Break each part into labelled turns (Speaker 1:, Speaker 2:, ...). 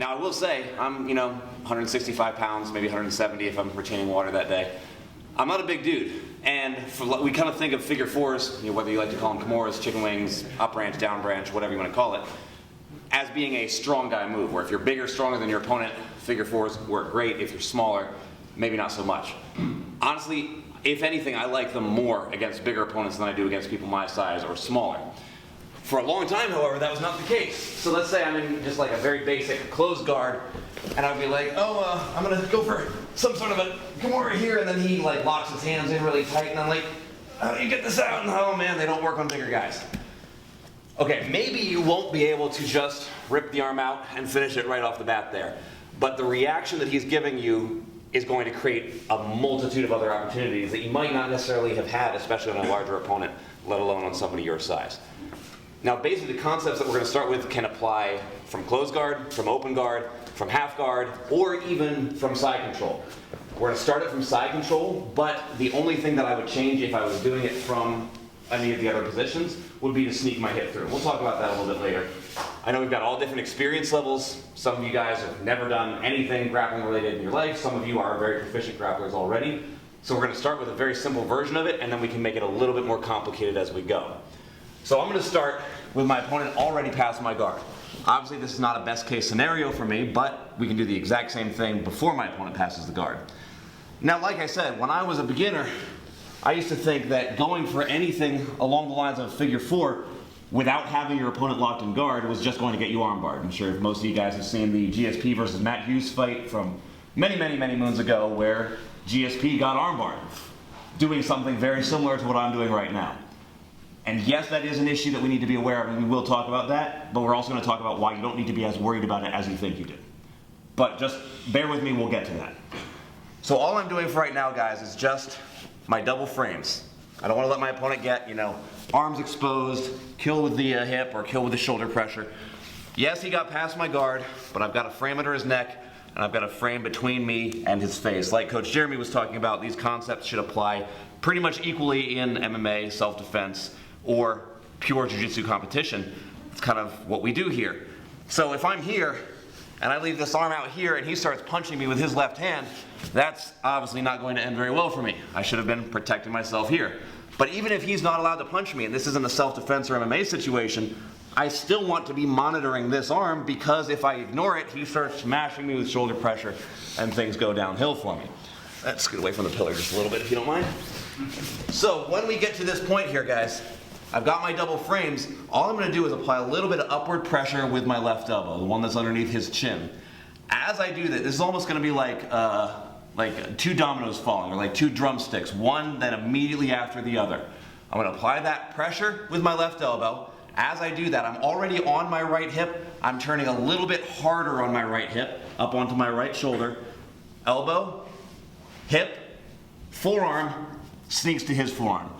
Speaker 1: Now I will say, I'm 165 pounds, maybe 170 if I'm retaining water that day. I'm not a big dude, and we kind of think of figure fours, whether you like to call them Kimuras, chicken wings, up branch, down branch, whatever you want to call it, as being a strong guy move, where if you're bigger, stronger than your opponent, figure fours work great. If you're smaller, maybe not so much. Honestly, if anything, I like them more against bigger opponents than I do against people my size or smaller. For a long time, however, that was not the case. So let's say I'm in just like a very basic closed guard, and I'd be like, I'm gonna go for some sort of a Kimura here, and then he like locks his hands in really tight, and I'm like, how do you get this out? And oh man, they don't work on bigger guys. Okay, maybe you won't be able to just rip the arm out and finish it right off the bat there, but the reaction that he's giving you is going to create a multitude of other opportunities that you might not necessarily have had, especially on a larger opponent, let alone on somebody your size. Now, basically, the concepts that we're going to start with can apply from closed guard, from open guard, from half guard, or even from side control. We're going to start it from side control, but the only thing that I would change if I was doing it from any of the other positions would be to sneak my hip through. We'll talk about that a little bit later. I know we've got all different experience levels. Some of you guys have never done anything grappling related in your life. Some of you are very proficient grapplers already. So we're going to start with a very simple version of it, and then we can make it a little bit more complicated as we go. So I'm going to start with my opponent already past my guard. Obviously this is not a best case scenario for me, but we can do the exact same thing before my opponent passes the guard. Now, like I said, when I was a beginner, I used to think that going for anything along the lines of figure four without having your opponent locked in guard was just going to get you armbarred. I'm sure most of you guys have seen the GSP versus Matt Hughes fight from many, many, many moons ago where GSP got armbarred, doing something very similar to what I'm doing right now. And yes, that is an issue that we need to be aware of, and we will talk about that, but we're also going to talk about why you don't need to be as worried about it as you think you do. But just bear with me, we'll get to that. So all I'm doing for right now, guys, is just my double frames. I don't want to let my opponent get, arms exposed, kill with the hip, or kill with the shoulder pressure. Yes, he got past my guard, but I've got a frame under his neck, and I've got a frame between me and his face. Like Coach Jeremy was talking about, these concepts should apply pretty much equally in MMA, self-defense, or pure jiu-jitsu competition. It's kind of what we do here. So if I'm here and I leave this arm out here and he starts punching me with his left hand, that's obviously not going to end very well for me. I should have been protecting myself here. But even if he's not allowed to punch me, and this isn't a self-defense or MMA situation, I still want to be monitoring this arm, because if I ignore it, he starts smashing me with shoulder pressure and things go downhill for me. Let's get away from the pillar just a little bit if you don't mind. So when we get to this point here, guys, I've got my double frames. All I'm going to do is apply a little bit of upward pressure with my left elbow, the one that's underneath his chin. As I do that, this is almost going to be like two dominoes falling, or like two drumsticks, one then immediately after the other. I'm going to apply that pressure with my left elbow. As I do that, I'm already on my right hip. I'm turning a little bit harder on my right hip, up onto my right shoulder. Elbow, hip, forearm, sneaks to his forearm.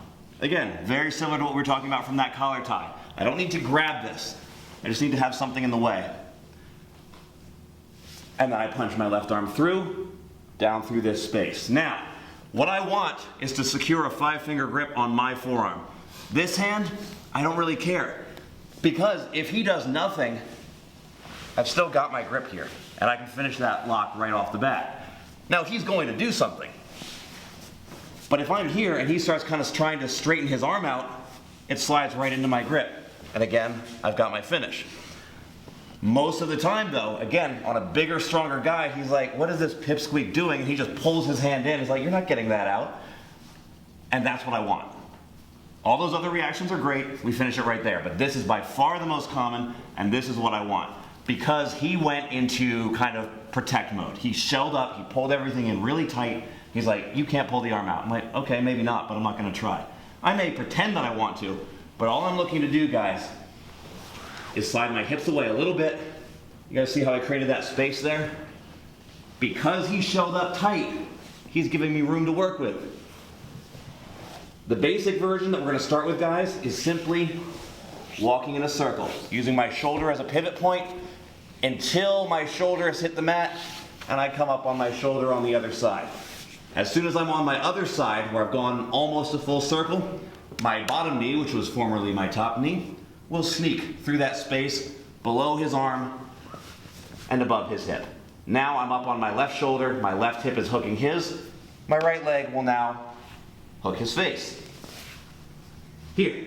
Speaker 1: Again, very similar to what we were talking about from that collar tie. I don't need to grab this. I just need to have something in the way. And then I punch my left arm through, down through this space. Now, what I want is to secure a 5-finger grip on my forearm. This hand, I don't really care. Because if he does nothing, I've still got my grip here. And I can finish that lock right off the bat. Now, he's going to do something. But if I'm here and he starts kind of trying to straighten his arm out, it slides right into my grip. And again, I've got my finish. Most of the time though, again, on a bigger, stronger guy, he's like, what is this pipsqueak doing? And he just pulls his hand in. He's like, you're not getting that out. And that's what I want. All those other reactions are great. We finish it right there. But this is by far the most common, and this is what I want. Because he went into kind of protect mode. He shelled up, he pulled everything in really tight. He's like, you can't pull the arm out. I'm like, okay, maybe not, but I'm not going to try. I may pretend that I want to, but all I'm looking to do, guys, is slide my hips away a little bit. You guys see how I created that space there? Because he shelled up tight, he's giving me room to work with. The basic version that we're going to start with, guys, is simply walking in a circle, using my shoulder as a pivot point until my shoulder has hit the mat, and I come up on my shoulder on the other side. As soon as I'm on my other side, where I've gone almost a full circle, my bottom knee, which was formerly my top knee, will sneak through that space below his arm and above his hip. Now I'm up on my left shoulder, my left hip is hooking his, my right leg will now hook his face. Here.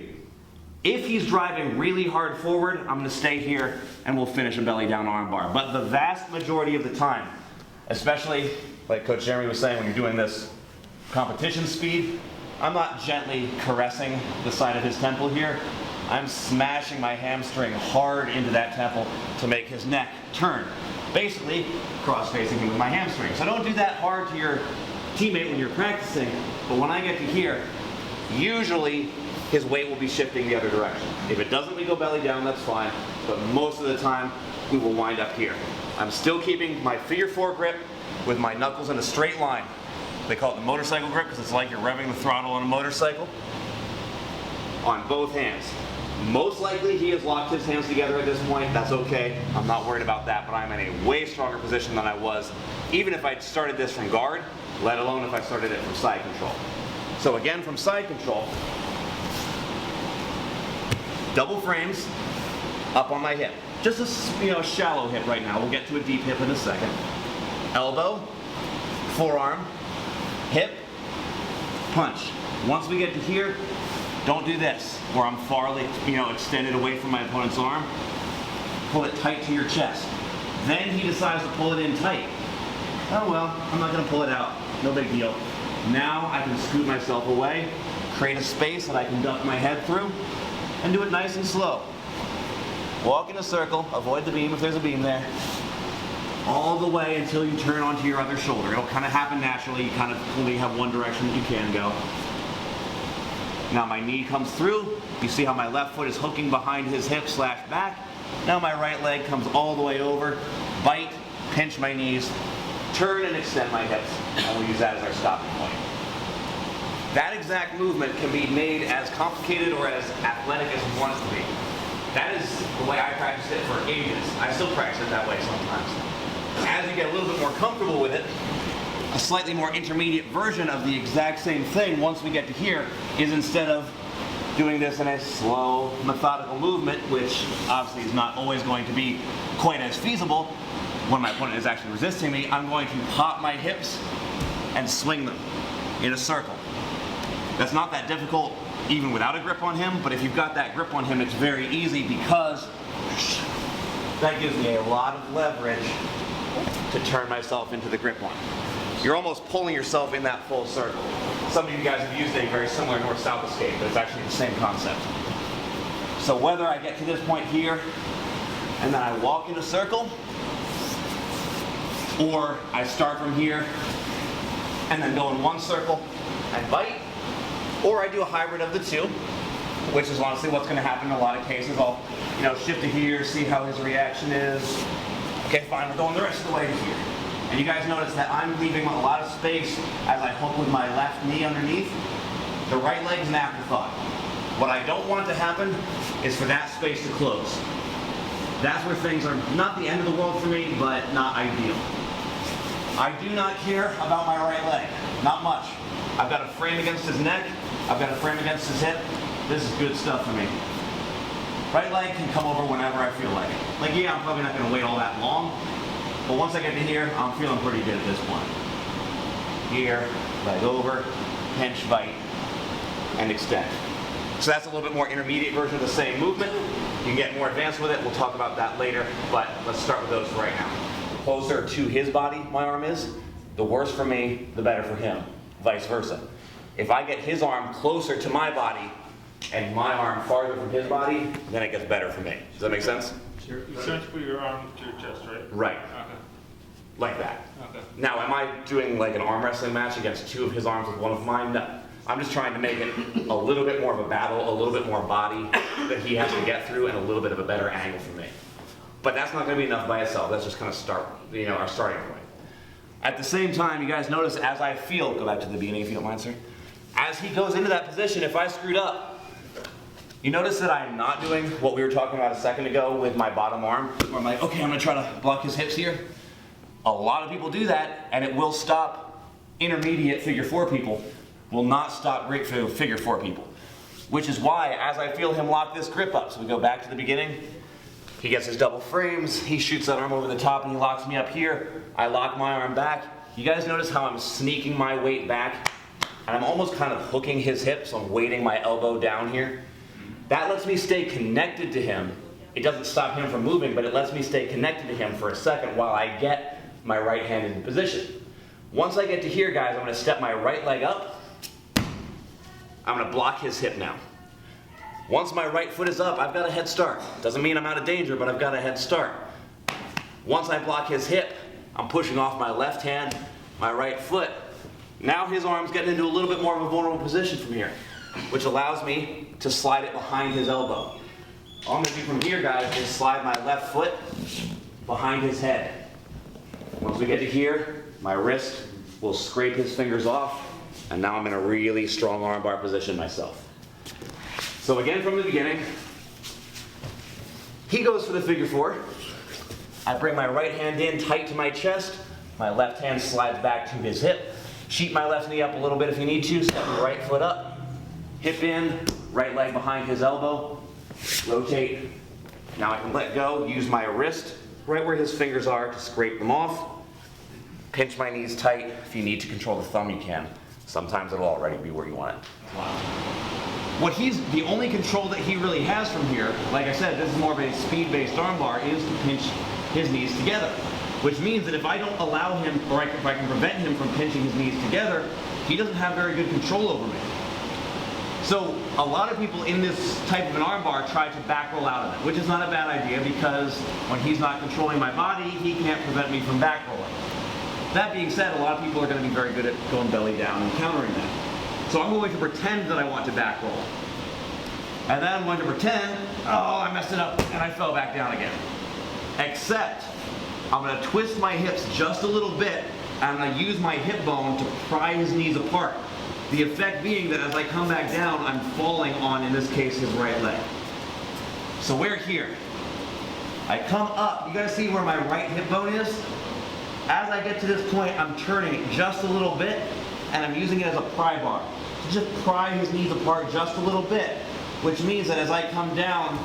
Speaker 1: If he's driving really hard forward, I'm going to stay here and we'll finish a belly down arm bar. But the vast majority of the time, especially like Coach Jeremy was saying when you're doing this competition speed, I'm not gently caressing the side of his temple here. I'm smashing my hamstring hard into that temple to make his neck turn. Basically, cross-facing him with my hamstring. So don't do that hard to your teammate when you're practicing, but when I get to here, usually his weight will be shifting the other direction. If it doesn't, we go belly down, that's fine, but most of the time, we will wind up here. I'm still keeping my figure 4 grip with my knuckles in a straight line. They call it the motorcycle grip because it's like you're revving the throttle on a motorcycle. On both hands. Most likely he has locked his hands together at this point. That's okay. I'm not worried about that, but I'm in a way stronger position than I was, even if I started this from guard, let alone if I started it from side control. So again, from side control, double frames up on my hip. Just a shallow hip right now. We'll get to a deep hip in a second. Elbow, forearm, hip, punch. Once we get to here, don't do this, where I'm far extended away from my opponent's arm. Pull it tight to your chest. Then he decides to pull it in tight. Oh well, I'm not gonna pull it out. No big deal. Now I can scoot myself away, create a space that I can duck my head through, and do it nice and slow. Walk in a circle, avoid the beam if there's a beam there. All the way until you turn onto your other shoulder. It'll kind of happen naturally. You kind of only have one direction that you can go. Now my knee comes through. You see how my left foot is hooking behind his hip / back. Now my right leg comes all the way over. Bite, pinch my knees, turn and extend my hips. And we'll use that as our stopping point. That exact movement can be made as complicated or as athletic as you want it to be. That is the way I practiced it for ages. I still practice it that way sometimes. As you get a little bit more comfortable with it, a slightly more intermediate version of the exact same thing once we get to here is instead of doing this in a slow, methodical movement, which obviously is not always going to be quite as feasible when my opponent is actually resisting me, I'm going to pop my hips and swing them in a circle. That's not that difficult even without a grip on him, but if you've got that grip on him, it's very easy because that gives me a lot of leverage to turn myself into the grip one. You're almost pulling yourself in that full circle. Some of you guys have used a very similar north-south escape, but it's actually the same concept. So whether I get to this point here and then I walk in a circle, or I start from here and then go in one circle and bite, or I do a hybrid of the two, which is honestly what's going to happen in a lot of cases. I'll shift to here, see how his reaction is. Okay, fine, we're going the rest of the way to here. And you guys notice that I'm leaving a lot of space as I hook with my left knee underneath. The right leg is an afterthought. What I don't want to happen is for that space to close. That's where things are not the end of the world for me, but not ideal. I do not care about my right leg, not much. I've got a frame against his neck, I've got a frame against his hip. This is good stuff for me. Right leg can come over whenever I feel like it. Like, yeah, I'm probably not going to wait all that long, but once I get to here, I'm feeling pretty good at this point. Here, leg over, pinch, bite, and extend. So that's a little bit more intermediate version of the same movement. You can get more advanced with it. We'll talk about that later, but let's start with those right now. The closer to his body my arm is, the worse for me, the better for him. Vice versa. If I get his arm closer to my body and my arm farther from his body, then it gets better for me. Does that make sense?
Speaker 2: You're trying to put your arm to your chest, right?
Speaker 1: Right.
Speaker 2: Okay.
Speaker 1: Like that.
Speaker 2: Okay.
Speaker 1: Now, am I doing like an arm wrestling match against two of his arms with one of mine? No. I'm just trying to make it a little bit more of a battle, a little bit more body that he has to get through, and a little bit of a better angle for me. But that's not going to be enough by itself. That's just kind of our starting point. At the same time, you guys notice as I feel, go back to the beginning if you don't mind, sir. As he goes into that position, if I screwed up, you notice that I'm not doing what we were talking about a second ago with my bottom arm, where I'm like, okay, I'm going to try to block his hips here. A lot of people do that, and it will stop intermediate figure 4 people, will not stop great figure 4 people. Which is why, as I feel him lock this grip up, so we go back to the beginning, He gets his double frames, he shoots that arm over the top and he locks me up here. I lock my arm back. You guys notice how I'm sneaking my weight back? And I'm almost kind of hooking his hips, so I'm weighting my elbow down here. That lets me stay connected to him. It doesn't stop him from moving, but it lets me stay connected to him for a second while I get my right hand in position. Once I get to here, guys, I'm going to step my right leg up. I'm going to block his hip now. Once my right foot is up, I've got a head start. Doesn't mean I'm out of danger, but I've got a head start. Once I block his hip, I'm pushing off my left hand, my right foot. Now his arm's getting into a little bit more of a vulnerable position from here, which allows me to slide it behind his elbow. All I'm going to do from here, guys, is slide my left foot behind his head. Once we get to here, my wrist will scrape his fingers off, and now I'm in a really strong armbar position myself. So again, from the beginning, he goes for the figure four. I bring my right hand in tight to my chest. My left hand slides back to his hip. Sheet my left knee up a little bit if you need to. Step my right foot up. Hip in, right leg behind his elbow. Rotate. Now I can let go, use my wrist right where his fingers are to scrape them off. Pinch my knees tight. If you need to control the thumb, you can. Sometimes it'll already be where you want it. The only control that he really has from here, like I said, this is more of a speed-based armbar, is to pinch his knees together. Which means that if I don't allow him, or if I can prevent him from pinching his knees together, he doesn't have very good control over me. So a lot of people in this type of an armbar try to back roll out of it, which is not a bad idea because when he's not controlling my body, he can't prevent me from back rolling. That being said, a lot of people are going to be very good at going belly down and countering that. So I'm going to pretend that I want to back roll. And then I'm going to pretend, oh, I messed it up and I fell back down again. Except I'm going to twist my hips just a little bit and I'm going to use my hip bone to pry his knees apart. The effect being that as I come back down, I'm falling on, in this case, his right leg. So we're here. I come up. You guys see where my right hip bone is? As I get to this point, I'm turning it just a little bit and I'm using it as a pry bar to just pry his knees apart just a little bit, which means that as I come down,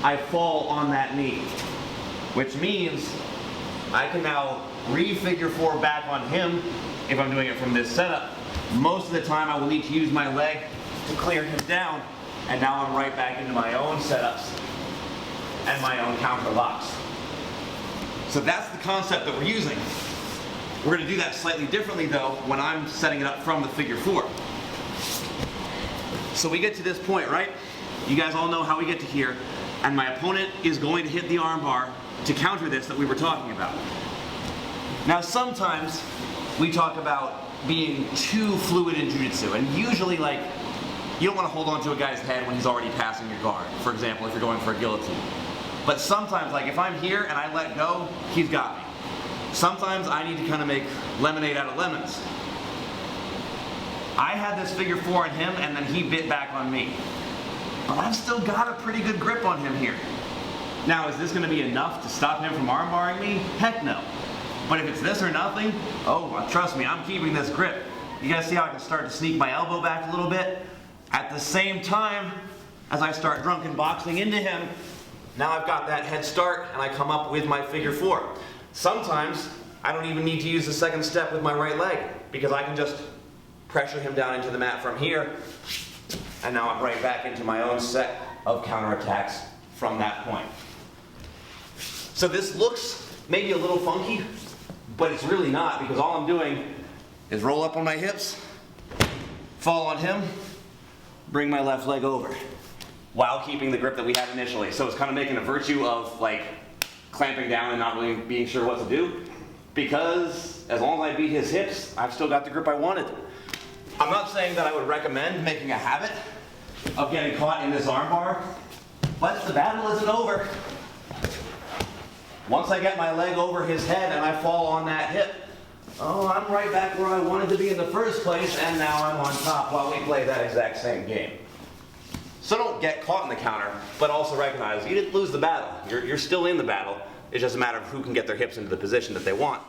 Speaker 1: I fall on that knee, which means I can now re-figure four back on him if I'm doing it from this setup. Most of the time I will need to use my leg to clear him down, and now I'm right back into my own setups and my own counter locks. So that's the concept that we're using. We're going to do that slightly differently though when I'm setting it up from the figure four. So we get to this point, right? You guys all know how we get to here, and my opponent is going to hit the arm bar to counter this that we were talking about. Now sometimes we talk about being too fluid in jiu-jitsu, and usually like you don't want to hold on to a guy's head when he's already passing your guard, for example if you're going for a guillotine. But sometimes, like if I'm here and I let go, he's got me. Sometimes I need to kind of make lemonade out of lemons. I had this figure four on him and then he bit back on me. But I've still got a pretty good grip on him here. Now, is this going to be enough to stop him from armbarring me? Heck no. But if it's this or nothing, oh, trust me, I'm keeping this grip. You guys see how I can start to sneak my elbow back a little bit? At the same time, as I start drunken boxing into him, now I've got that head start and I come up with my figure four. Sometimes I don't even need to use the second step with my right leg because I can just pressure him down into the mat from here, and now I'm right back into my own set of counterattacks from that point. So this looks maybe a little funky, but it's really not, because all I'm doing is roll up on my hips, fall on him, bring my left leg over, while keeping the grip that we had initially. So it's kind of making a virtue of like clamping down and not really being sure what to do, because as long as I beat his hips, I've still got the grip I wanted. I'm not saying that I would recommend making a habit of getting caught in this armbar, but the battle isn't over. Once I get my leg over his head and I fall on that hip, oh, I'm right back where I wanted to be in the first place, and now I'm on top while we play that exact same game. So don't get caught in the counter, but also recognize you didn't lose the battle. You're still in the battle. It's just a matter of who can get their hips into the position that they want.